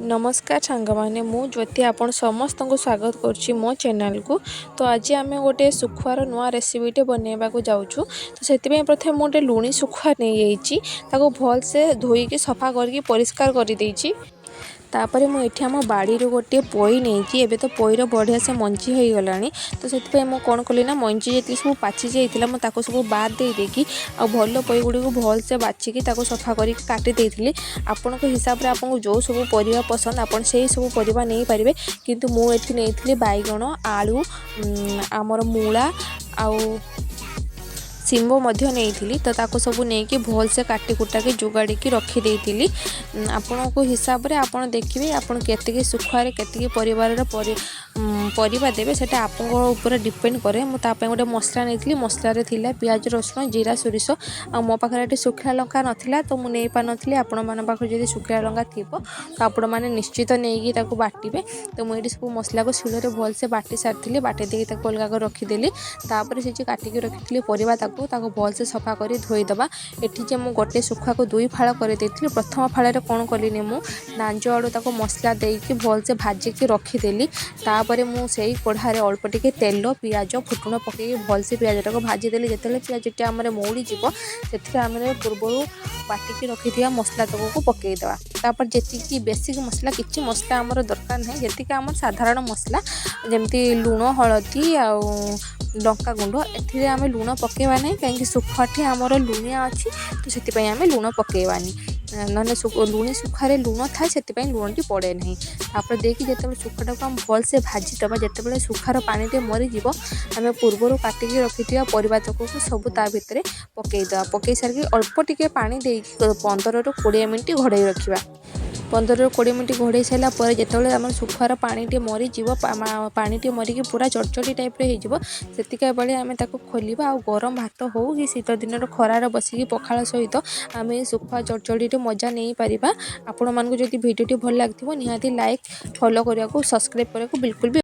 नमस्कार सांग मैंने मु ज्योति आपण समस्त को स्वागत करुच्ची मो चैनल को। तो आज आम गोटे शुखुआर नुआ रेसिपीटे बनवाक जाऊँ। तो से प्रथम गोटे लुणी शुखुआ नहीं जाइए भल से धोईकी सफा करके परिष्कार कर देइछि। तापर मुझे आम बाड़ी गोटे पोई नहीं एबे तो पोईर बढ़िया से मंजी हो गला। तो से कौन कली ना मंजी जी सब पाची जाता सब बाद दे देकी आ भल पोई गुड़ी को भल से बाछिकी सफा कर काटी देती। आपण हिसाब से आपको जो सब परिवा पसंद आपन से सब परिवा नहीं पारे, किंतु मुझे नहीं बैगण आलू आमर मूला आउ सिंबो मध्य नहीं तो ताको सब नहीं कि भल से काटी कुटा के जुगाड़ी की रखी आपण को हिसाब से आपड़ देखिए आपन केतकी शुखुआरे केतकी परिवार परिवा देवे सेटा आपन ऊपर डिपेंड करे। मुझे गोटे मसला नहीं मसलार थिला पियाज रसुण जीरा सोरिष आ मो पाखे शुखला लंका नाला तो मुझे पार नी आपण मान पाखे जब शुखला लंका थी तो आपण मैंने निश्चित नहीं बाटे। तो मुझे सब मसला को शिଳରେ भल से बाटी सारी बाटी देकी अलग रखीदेली। तापर से काटिकी रखी परिवा भल से सफा कर धोईदबा। एटी जे मु गोटे शुखुआ को दुई फाड़ कर प्रथम फाड़े कौन कली मु नांज आड़ू मसला देकी भल से भाजिकी रखीदेली। तापर मुझे कढ़ारे अल्प टिके तेल पियाज फुटुण पकई भल से पियाजटा को भाजीदेली। जिते पियाजटी आम मौड़ी जीव से आम पूर्व बाटिकी रखी मसला तक को पकईदे। तापर जी बेसिक मसला किसी मसला आमर दरकार नहीं, जी आम साधारण मसला जमती लुण हलदी आ लंका गुंड ए आम लुण पकेवा नहीं कहीं शुखुआटी आमर लुणिया अच्छी तो से आम लुण पकेवानी ना लुणी शुखारे लुण थाए से लुणटी पड़े नहीं। तापर देखिए जिते शुखुटा को आम भल से भाजीदबा जिते शुखार पानी मरीज आम पूर्वर काटिकी रखी परिवा तक को सब ता भितर पकईदे। पकई सारिक अल्प टिके पानी दे 15 ରୁ 20 मिनिट घोड़े रखा। 15 ରୁ 20 मिनिट घोड़े सारापर जिते आम शुखुआर पानी मरीज पानी मरिकी पूरा चटचटी टाइप से बेले आम खोलिया आ गरम भात हो कि शीत दिन खरार बसिकी पखाल सहित आम शुखुआ चटचटी मजा नहीं पारिबा। आपण मानकु जदि भिडियोटी भल लगी निहाती लाइक फॉलो करने को सब्सक्राइब करने को बिल्कुल भी